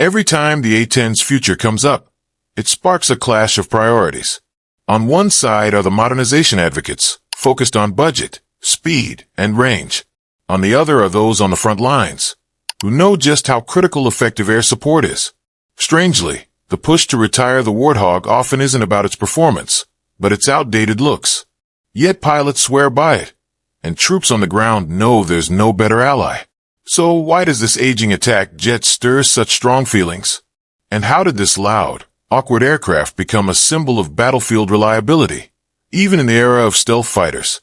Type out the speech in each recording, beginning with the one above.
Every time the A-10's future comes up, it sparks a clash of priorities. On one side are the modernization advocates, focused on budget, speed, and range. On the other are those on the front lines, who know just how critical effective air support is. Strangely, the push to retire the Warthog often isn't about its performance, but its outdated looks. Yet pilots swear by it, and troops on the ground know there's no better ally. So why does this aging attack jet stir such strong feelings? And how did this loud, awkward aircraft become a symbol of battlefield reliability, even in the era of stealth fighters?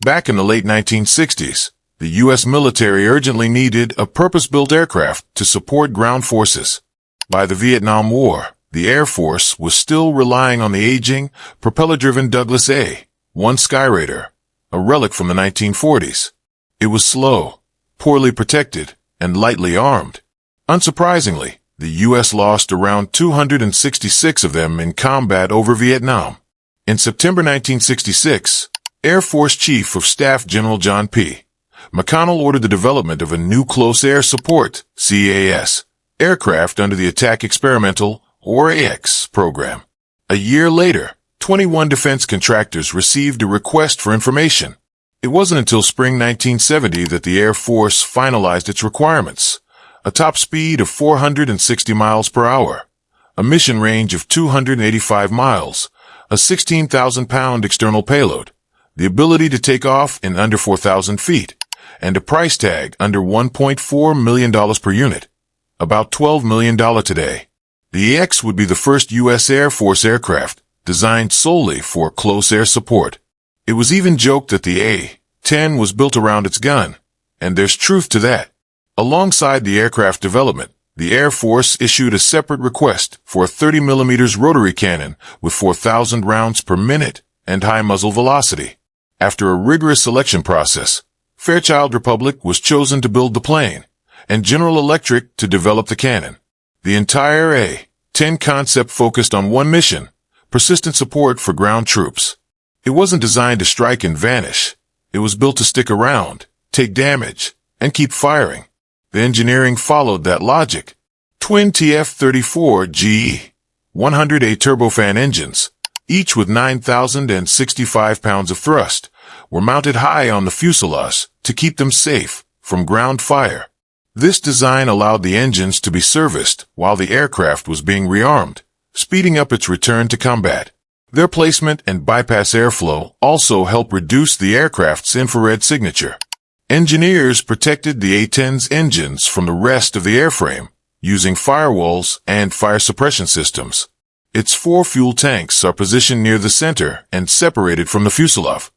Back in the late 1960s, the U.S. military urgently needed a purpose-built aircraft to support ground forces. By the Vietnam War, the Air Force was still relying on the aging, propeller-driven Douglas A-1 Skyraider, a relic from the 1940s. It was slow, poorly protected, and lightly armed. Unsurprisingly, the U.S. lost around 266 of them in combat over Vietnam. In September 1966, Air Force Chief of Staff General John P. McConnell ordered the development of a new Close Air Support (CAS) aircraft under the Attack Experimental, or AX, program. A year later, 21 defense contractors received a request for information. It wasn't until spring 1970 that the Air Force finalized its requirements: a top speed of 460 miles per hour, a mission range of 285 miles, a 16,000-pound external payload, the ability to take off in under 4,000 feet, and a price tag under $1.4 million per unit, about $12 million today. The AX would be the first U.S. Air Force aircraft designed solely for close air support. It was even joked that the A-10 was built around its gun, and there's truth to that. Alongside the aircraft development, the Air Force issued a separate request for a 30mm rotary cannon with 4,000 rounds per minute and high muzzle velocity. After a rigorous selection process, Fairchild Republic was chosen to build the plane, and General Electric to develop the cannon. The entire A-10 concept focused on one mission: persistent support for ground troops. It wasn't designed to strike and vanish. It was built to stick around, take damage, and keep firing. The engineering followed that logic. Twin TF-34 GE-100A turbofan engines, each with 9,065 pounds of thrust, were mounted high on the fuselage to keep them safe from ground fire. This design allowed the engines to be serviced while the aircraft was being rearmed, speeding up its return to combat. Their placement and bypass airflow also helped reduce the aircraft's infrared signature. Engineers protected the A-10's engines from the rest of the airframe using firewalls and fire suppression systems. Its 4 fuel tanks are positioned near the center and separated from the fuselage,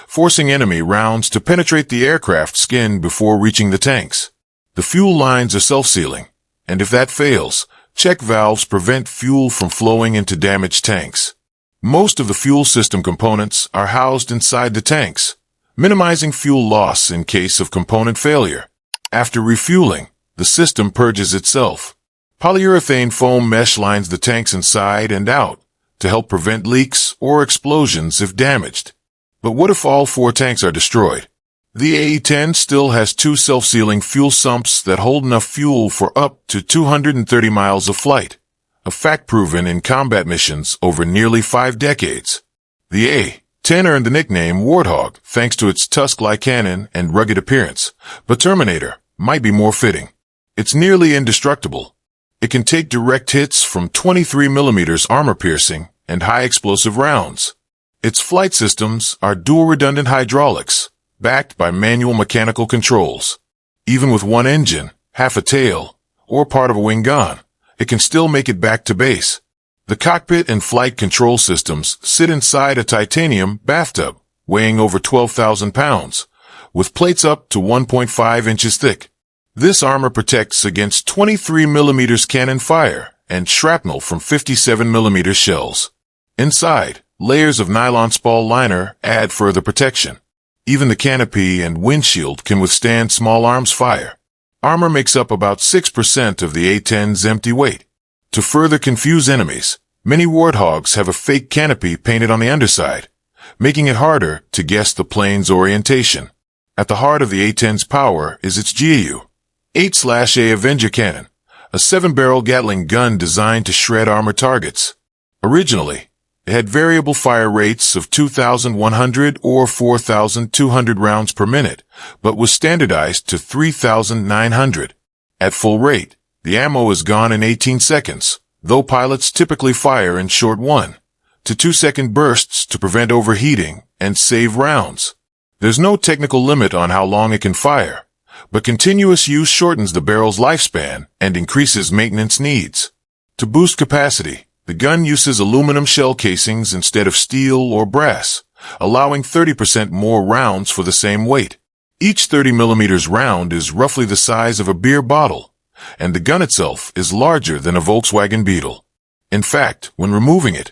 forcing enemy rounds to penetrate the aircraft's skin before reaching the tanks. The fuel lines are self-sealing, and if that fails, check valves prevent fuel from flowing into damaged tanks. Most of the fuel system components are housed inside the tanks, minimizing fuel loss in case of component failure. After refueling, the system purges itself. Polyurethane foam mesh lines the tanks inside and out to help prevent leaks or explosions if damaged. But what if all 4 tanks are destroyed? The A-10 still has 2 self-sealing fuel sumps that hold enough fuel for up to 230 miles of flight, a fact proven in combat missions over nearly 5 decades. The A-10 earned the nickname Warthog thanks to its tusk-like cannon and rugged appearance, but Terminator might be more fitting. It's nearly indestructible. It can take direct hits from 23mm armor-piercing and high-explosive rounds. Its flight systems are dual-redundant hydraulics, backed by manual mechanical controls. Even with one engine, half a tail, or part of a wing gone, it can still make it back to base. The cockpit and flight control systems sit inside a titanium bathtub weighing over 12,000 pounds, with plates up to 1.5 inches thick. This armor protects against 23mm cannon fire and shrapnel from 57mm shells. Inside, layers of nylon spall liner add further protection. Even the canopy and windshield can withstand small arms fire. Armor makes up about 6% of the A-10's empty weight. To further confuse enemies, many Warthogs have a fake canopy painted on the underside, making it harder to guess the plane's orientation. At the heart of the A-10's power is its GAU-8/A Avenger cannon, a 7-barrel Gatling gun designed to shred armored targets. Originally, it had variable fire rates of 2,100 or 4,200 rounds per minute, but was standardized to 3,900. At full rate, the ammo is gone in 18 seconds, though pilots typically fire in short 1 to 2-second bursts to prevent overheating and save rounds. There's no technical limit on how long it can fire, but continuous use shortens the barrel's lifespan and increases maintenance needs. To boost capacity, the gun uses aluminum shell casings instead of steel or brass, allowing 30% more rounds for the same weight. Each 30mm round is roughly the size of a beer bottle, and the gun itself is larger than a Volkswagen Beetle. In fact, when removing it,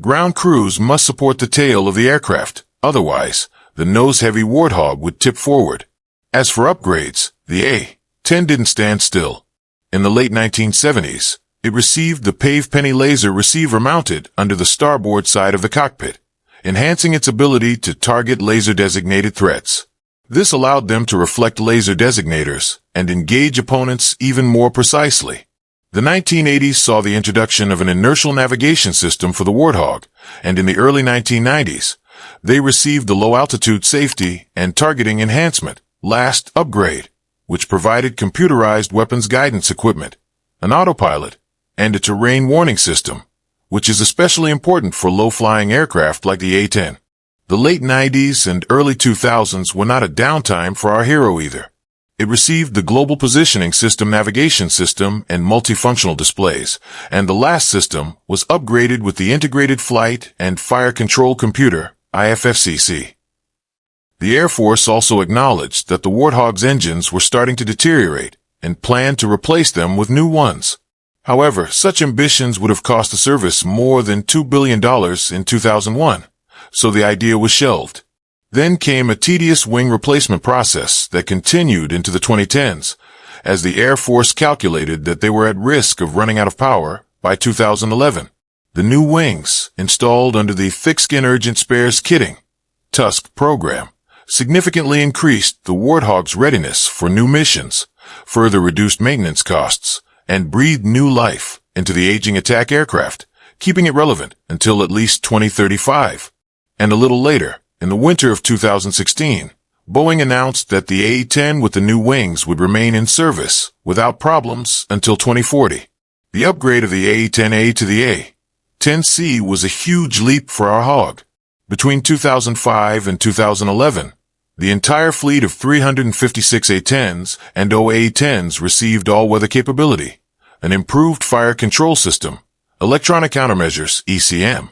ground crews must support the tail of the aircraft, otherwise, the nose-heavy Warthog would tip forward. As for upgrades, the A-10 didn't stand still. In the late 1970s, it received the PAVE-Penny laser receiver mounted under the starboard side of the cockpit, enhancing its ability to target laser-designated threats. This allowed them to reflect laser designators and engage opponents even more precisely. The 1980s saw the introduction of an inertial navigation system for the Warthog, and in the early 1990s, they received the low-altitude safety and targeting enhancement, LAST upgrade, which provided computerized weapons guidance equipment, an autopilot, and a terrain warning system, which is especially important for low-flying aircraft like the A-10. The late 90s and early 2000s were not a downtime for our hero either. It received the Global Positioning System navigation system and multifunctional displays, and the last system was upgraded with the Integrated Flight and Fire Control Computer, IFFCC. The Air Force also acknowledged that the Warthog's engines were starting to deteriorate and planned to replace them with new ones. However, such ambitions would have cost the service more than $2 billion in 2001, so the idea was shelved. Then came a tedious wing replacement process that continued into the 2010s, as the Air Force calculated that they were at risk of running out of power by 2011. The new wings, installed under the Thick-Skin Urgent Spares Kitting (TUSK) program, significantly increased the Warthog's readiness for new missions, further reduced maintenance costs, and breathed new life into the aging attack aircraft, keeping it relevant until at least 2035. And a little later, in the winter of 2016, Boeing announced that the A-10 with the new wings would remain in service without problems until 2040. The upgrade of the A-10A to the A-10C was a huge leap for our hog. Between 2005 and 2011, the entire fleet of 356 A-10s and A-10s received all-weather capability, an improved fire control system, electronic countermeasures (ECM),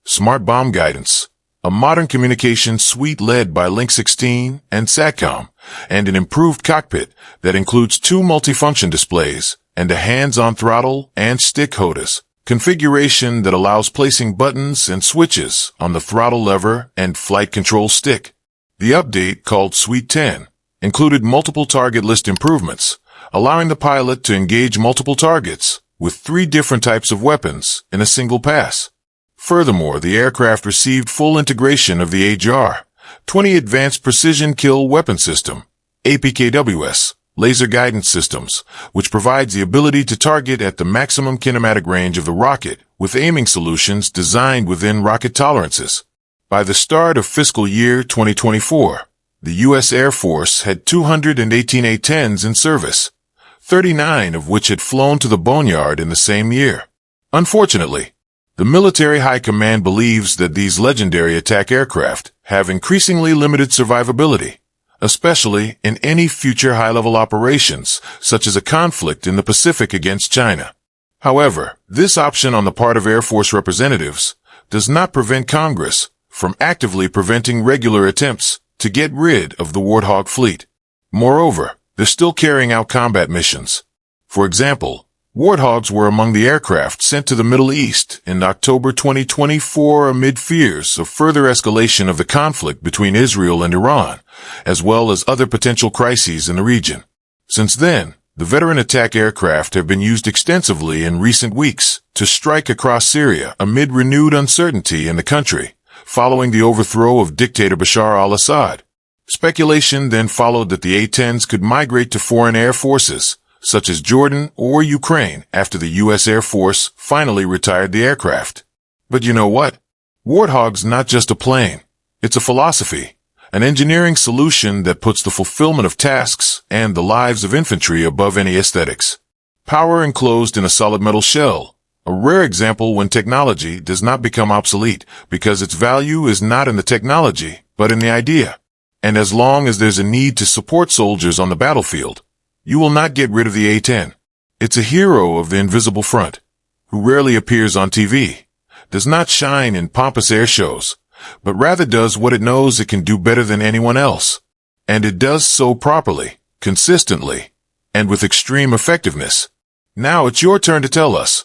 smart bomb guidance, a modern communications suite led by Link 16 and SATCOM, and an improved cockpit that includes 2 multifunction displays and a hands-on throttle and stick HOTAS configuration that allows placing buttons and switches on the throttle lever and flight control stick. The update, called Suite 10, included multiple target list improvements, allowing the pilot to engage multiple targets with 3 different types of weapons in a single pass. Furthermore, the aircraft received full integration of the AJAR-20 Advanced Precision Kill Weapon System, APKWS, laser guidance systems, which provides the ability to target at the maximum kinematic range of the rocket with aiming solutions designed within rocket tolerances. By the start of fiscal year 2024, the U.S. Air Force had 218 A-10s in service, 39 of which had flown to the boneyard in the same year. Unfortunately, the military high command believes that these legendary attack aircraft have increasingly limited survivability, especially in any future high-level operations, such as a conflict in the Pacific against China. However, this option on the part of Air Force representatives does not prevent Congress from actively preventing regular attempts to get rid of the Warthog fleet. Moreover, they're still carrying out combat missions. For example, Warthogs were among the aircraft sent to the Middle East in October 2024 amid fears of further escalation of the conflict between Israel and Iran, as well as other potential crises in the region. Since then, the veteran attack aircraft have been used extensively in recent weeks to strike across Syria amid renewed uncertainty in the country, following the overthrow of dictator Bashar al-Assad. Speculation then followed that the A-10s could migrate to foreign air forces, such as Jordan or Ukraine after the U.S. Air Force finally retired the aircraft. But you know what? Warthog's not just a plane. It's a philosophy, an engineering solution that puts the fulfillment of tasks and the lives of infantry above any aesthetics. Power enclosed in a solid metal shell, a rare example when technology does not become obsolete because its value is not in the technology, but in the idea. And as long as there's a need to support soldiers on the battlefield, you will not get rid of the A-10. It's a hero of the invisible front, who rarely appears on TV, does not shine in pompous air shows, but rather does what it knows it can do better than anyone else. And it does so properly, consistently, and with extreme effectiveness. Now it's your turn to tell us,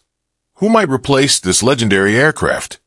who might replace this legendary aircraft?